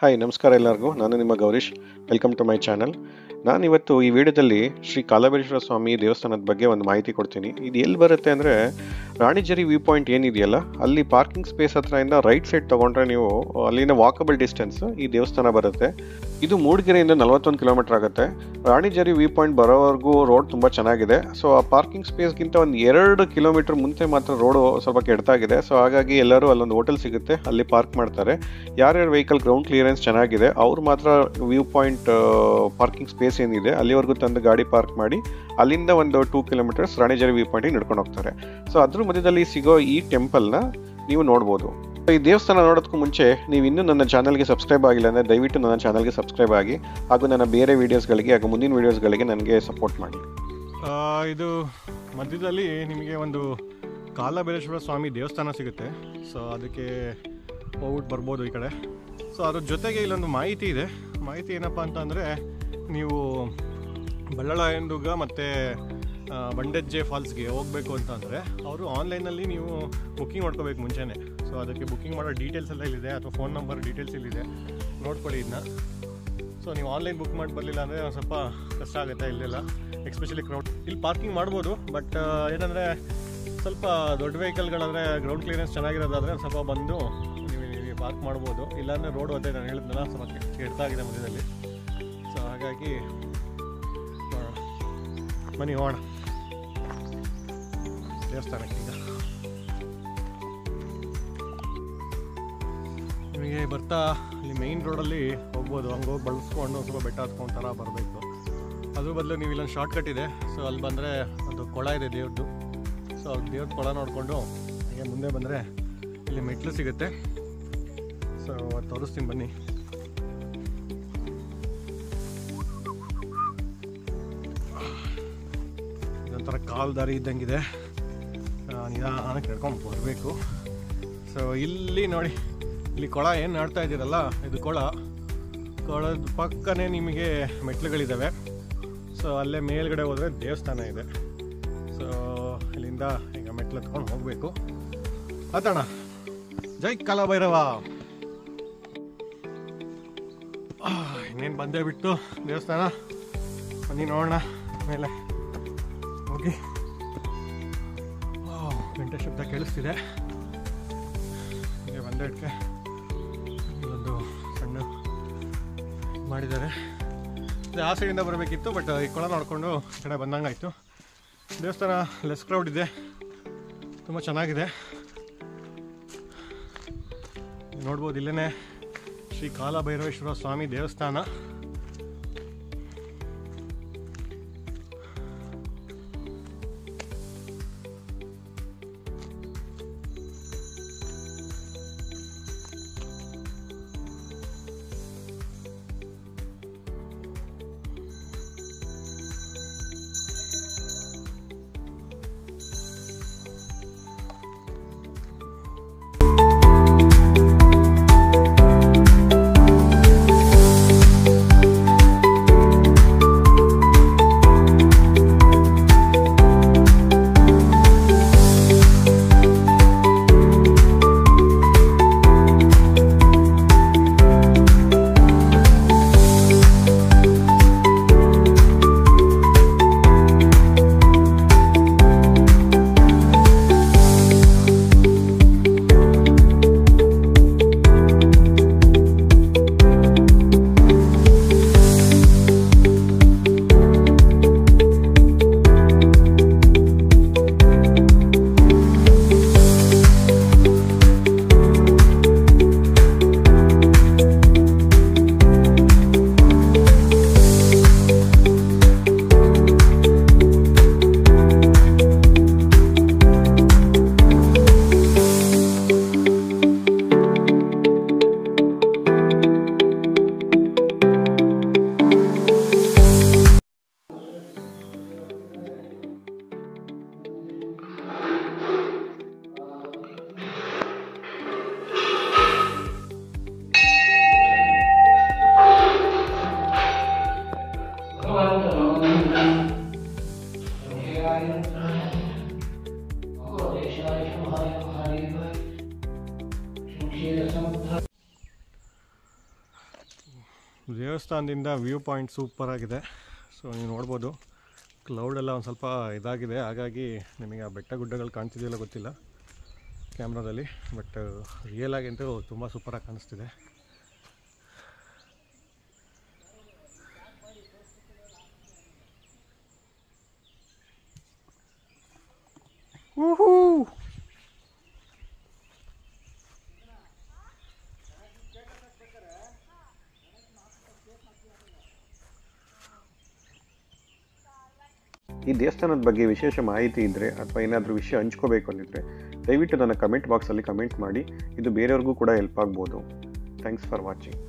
Hi ನಮಸ್ಕಾರ ಎಲ್ಲರಿಗೂ. ನಾನು ನಿಮ್ಮ Gourish. Welcome to my channel. ನಾನಿವತ್ತು ಈ ವಿಡಿಯೋದಲ್ಲಿ ಶ್ರೀ ಕಾಲಭೈರೇಶ್ವರ ಸ್ವಾಮಿ ದೇವಸ್ಥಾನದ ಬಗ್ಗೆ ಒಂದು ಮಾಹಿತಿ ಕೊಡ್ತೀನಿ. ಇದು ಎಲ್ಲಿ ಬರುತ್ತೆ ಅಂದರೆ, ರಾಣಿಜರಿ ವ್ಯೂ ಪಾಯಿಂಟ್ ಏನಿದೆಯಲ್ಲ, ಅಲ್ಲಿ ಪಾರ್ಕಿಂಗ್ ಸ್ಪೇಸ್ ಹತ್ರದಿಂದ ರೈಟ್ ಸೈಡ್ ತೊಗೊಂಡ್ರೆ ನೀವು ಅಲ್ಲಿಂದ ವಾಕಬಲ್ ಡಿಸ್ಟೆನ್ಸ್ ಈ ದೇವಸ್ಥಾನ ಬರುತ್ತೆ. ಇದು ಮೂಡಿಗೆರೆಯಿಂದ 41 ಕಿಲೋಮೀಟರ್ ಆಗುತ್ತೆ. ರಾಣಿಜರಿ ವ್ಯೂ ಪಾಯಿಂಟ್ ಬರೋವರೆಗೂ ರೋಡ್ ತುಂಬ ಚೆನ್ನಾಗಿದೆ. ಸೊ ಆ ಪಾರ್ಕಿಂಗ್ ಸ್ಪೇಸ್ಗಿಂತ ಒಂದು 2 ಕಿಲೋಮೀಟರ್ ಮುಂಚೆ ಮಾತ್ರ ರೋಡು ಸ್ವಲ್ಪ ಕೆಡ್ತಾಗಿದೆ. ಸೊ ಹಾಗಾಗಿ ಎಲ್ಲರೂ ಅಲ್ಲೊಂದು ಹೋಟೆಲ್ ಸಿಗುತ್ತೆ, ಅಲ್ಲಿ ಪಾರ್ಕ್ ಮಾಡ್ತಾರೆ. ಯಾರ್ಯಾರು ವೆಹಿಕಲ್ ಗ್ರೌಂಡ್ ಕ್ಲಿಯರೆನ್ಸ್ ಚೆನ್ನಾಗಿದೆ ಅವ್ರು ಮಾತ್ರ ವ್ಯೂ ಪಾಯಿಂಟ್ ಪಾರ್ಕಿಂಗ್ ಸ್ಪೇಸ್ ಏನಿದೆ ಅಲ್ಲಿವರೆಗೂ ತಂದು ಗಾಡಿ ಪಾರ್ಕ್ ಮಾಡಿ ಅಲ್ಲಿಂದ ಒಂದು 2 ಕಿಲೋಮೀಟರ್ಸ್ ರಾಣಿಜರಿ ವ್ಯೂ ಪಾಯಿಂಟಿಗೆ ನಡ್ಕೊಂಡು ಹೋಗ್ತಾರೆ. ಸೊ ಅದ್ರ ಮಧ್ಯದಲ್ಲಿ ಸಿಗೋ ಈ ಟೆಂಪಲ್ನ ನೀವು ನೋಡ್ಬೋದು. ಈ ದೇವಸ್ಥಾನ ನೋಡೋದಕ್ಕೂ ಮುಂಚೆ ನೀವು ಇನ್ನೂ ನನ್ನ ಚಾನಲ್ಗೆ ಸಬ್ಸ್ಕ್ರೈಬ್ ಆಗಿಲ್ಲ ಅಂದರೆ ದಯವಿಟ್ಟು ನನ್ನ ಚಾನಲ್ಗೆ ಸಬ್ಸ್ಕ್ರೈಬ್ ಆಗಿ, ಹಾಗೂ ನನ್ನ ಬೇರೆ ವೀಡಿಯೋಸ್ಗಳಿಗೆ ಹಾಗೂ ಮುಂದಿನ ವೀಡಿಯೋಸ್ಗಳಿಗೆ ನನಗೆ ಸಪೋರ್ಟ್ ಮಾಡಿ. ಇದು ಮಧ್ಯದಲ್ಲಿ ನಿಮಗೆ ಒಂದು ಕಾಲಭೈರೇಶ್ವರ ಸ್ವಾಮಿ ದೇವಸ್ಥಾನ ಸಿಗುತ್ತೆ. ಸೊ ಅದಕ್ಕೆ ಹೋಗ್ಬಿಟ್ಟು ಬರ್ಬೋದು ಈ ಕಡೆ. ಸೊ ಅದ್ರ ಜೊತೆಗೆ ಇಲ್ಲೊಂದು ಮಾಹಿತಿ ಇದೆ. ಮಾಹಿತಿ ಏನಪ್ಪ ಅಂತಂದರೆ, ನೀವು ಬಳ್ಳಾಳಯನದುರ್ಗ ಮತ್ತು ಬಂಡೆಜ್ಜೆ ಫಾಲ್ಸ್ಗೆ ಹೋಗಬೇಕು ಅಂತಂದರೆ ಅವರು ಆನ್ಲೈನಲ್ಲಿ ನೀವು ಬುಕ್ಕಿಂಗ್ ಮಾಡ್ಕೋಬೇಕು ಮುಂಚೆನೇ. ಸೊ ಅದಕ್ಕೆ ಬುಕ್ಕಿಂಗ್ ಮಾಡೋ ಡೀಟೇಲ್ಸ್ ಎಲ್ಲ ಇಲ್ಲಿದೆ, ಅಥವಾ ಫೋನ್ ನಂಬರ್ ಡೀಟೇಲ್ಸ್ ಇಲ್ಲಿದೆ, ನೋಡ್ಕೊಳ್ಳಿ ಇದನ್ನ. ಸೊ ನೀವು ಆನ್ಲೈನ್ ಬುಕ್ ಮಾಡಿ ಬರಲಿಲ್ಲ ಅಂದರೆ ಒಂದು ಸ್ವಲ್ಪ ಕಷ್ಟ ಆಗುತ್ತೆ ಇಲ್ಲೆಲ್ಲ, ಎಸ್ಪೆಷಲಿ ಕ್ರೌಡ್. ಇಲ್ಲಿ ಪಾರ್ಕಿಂಗ್ ಮಾಡ್ಬೋದು, ಬಟ್ ಏನಂದರೆ ಸ್ವಲ್ಪ ದೊಡ್ಡ ವೆಹಿಕಲ್ಗಳಂದರೆ ಗ್ರೌಂಡ್ ಕ್ಲಿಯರೆನ್ಸ್ ಚೆನ್ನಾಗಿರೋದಾದರೆ ಒಂದು ಸ್ವಲ್ಪ ಬಂದು ನೀವು ಪಾರ್ಕ್ ಮಾಡ್ಬೋದು. ಇಲ್ಲಾಂದರೆ ರೋಡ್ ಅದೇ ನಾನು ಹೇಳಿದ್ನಲ್ಲ ಸ್ವಲ್ಪ ಕೆಡ್ತಾಗಿದೆ ಮಧ್ಯದಲ್ಲಿ. ಸೊ ಹಾಗಾಗಿ ಬನ್ನಿ ಹೋಗೋಣ ದೇವಸ್ಥಾನಕ್ಕೆ. ಈಗ ನಿಮಗೆ ಬರ್ತಾ ಇಲ್ಲಿ ಮೇಯ್ನ್ ರೋಡಲ್ಲಿ ಹೋಗ್ಬೋದು, ಹಂಗೆ ಹೋಗಿ ಬಳಸ್ಕೊಂಡು ಸ್ವಲ್ಪ ಬೆಟ್ಟ ಹತ್ಕೊಂತಾರ ಬರಬೇಕು. ಅದ್ರ ಬದಲು ನೀವು ಇಲ್ಲೊಂದು ಶಾರ್ಟ್ ಕಟ್ ಇದೆ. ಸೊ ಅಲ್ಲಿ ಬಂದರೆ ಒಂದು ಕೊಳ ಇದೆ ದೇವ್ರದ್ದು. ಸೊ ದೇವ್ರ ಕೊಳ ನೋಡಿಕೊಂಡು ಹಾಗೆ ಮುಂದೆ ಬಂದರೆ ಇಲ್ಲಿ ಮೆಟ್ಲು ಸಿಗುತ್ತೆ. ಸೊ ಅದು ತೋರಿಸ್ತೀನಿ ಬನ್ನಿ. ಇದೊಂಥರ ಕಾಲು ದಾರಿ ಇದ್ದಂಗಿದೆ, ನಿಧಾನಕ್ಕೆ ನಡ್ಕೊಂಡು ಬರಬೇಕು. ಸೊ ಇಲ್ಲಿ ನೋಡಿ, ಇಲ್ಲಿ ಕೊಳ ಏನು ನಾಡ್ತಾ ಇದ್ದೀರಲ್ಲ, ಇದು ಕೊಳದ ಪಕ್ಕನೇ ನಿಮಗೆ ಮೆಟ್ಲುಗಳಿದ್ದಾವೆ. ಸೊ ಅಲ್ಲೇ ಮೇಲ್ಗಡೆ ಹೋದರೆ ದೇವಸ್ಥಾನ ಇದೆ. ಸೊ ಇಲ್ಲಿಂದ ಈಗ ಮೆಟ್ಲು ಹತ್ಕೊಂಡು ಹೋಗಬೇಕು. ಆತಣ ಜೈ ಕಾಲಭೈರವ. ಇನ್ನೇನು ಬಂದೇ ಬಿಟ್ಟು ದೇವಸ್ಥಾನ, ಬನ್ನಿ ನೋಡೋಣ ಮೇಲೆ ಹೋಗಿ. ಗಂಟೆ ಶಬ್ದ ಕೇಳಿಸ್ತಿದೆ. ಹೀಗೆ ಬಂದಕ್ಕೆ ಇಲ್ಲೊಂದು ಸಣ್ಣ ಮಾಡಿದ್ದಾರೆ. ಆ ಸೈಡಿಂದ ಬರಬೇಕಿತ್ತು, ಬಟ್ ಈ ಕೊಳ ನೋಡಿಕೊಂಡು ಈ ಕಡೆ ಬಂದಂಗಾಯಿತು. ದೇವಸ್ಥಾನ ಲೆಸ್ ಕ್ರೌಡ್ ಇದೆ, ತುಂಬ ಚೆನ್ನಾಗಿದೆ. ನೋಡ್ಬೋದು ಇಲ್ಲೇ ಶ್ರೀ ಕಾಲಭೈರೇಶ್ವರ ಸ್ವಾಮಿ ದೇವಸ್ಥಾನ. ದೇವಸ್ಥಾನದಿಂದ ವ್ಯೂ ಪಾಯಿಂಟ್ ಸೂಪರ್ ಆಗಿದೆ. ಸೊ ನೀವು ನೋಡ್ಬೋದು ಕ್ಲೌಡೆಲ್ಲ ಒಂದು ಸ್ವಲ್ಪ ಇದಾಗಿದೆ, ಹಾಗಾಗಿ ನಿಮಗೆ ಆ ಬೆಟ್ಟ ಗುಡ್ಡಗಳು ಕಾಣ್ತಿದೆಯಲ್ಲ ಗೊತ್ತಿಲ್ಲ ಕ್ಯಾಮ್ರಾದಲ್ಲಿ, ಬಟ್ ರಿಯಲ್ ಆಗಿ ಅಂತೂ ತುಂಬ ಸೂಪರಾಗಿ ಕಾಣಿಸ್ತಿದೆ. ಈ ದೇವಸ್ಥಾನದ ಬಗ್ಗೆ ವಿಶೇಷ ಮಾಹಿತಿ ಇದ್ದರೆ ಅಥವಾ ಏನಾದರೂ ವಿಷಯ ಹಂಚ್ಕೋಬೇಕು ಅಂದಿದ್ರೆ ದಯವಿಟ್ಟು ನನ್ನ ಕಮೆಂಟ್ ಬಾಕ್ಸಲ್ಲಿ ಕಮೆಂಟ್ ಮಾಡಿ. ಇದು ಬೇರೆಯವ್ರಿಗೂ ಕೂಡ ಹೆಲ್ಪ್ ಆಗ್ಬೋದು. Thanks for watching.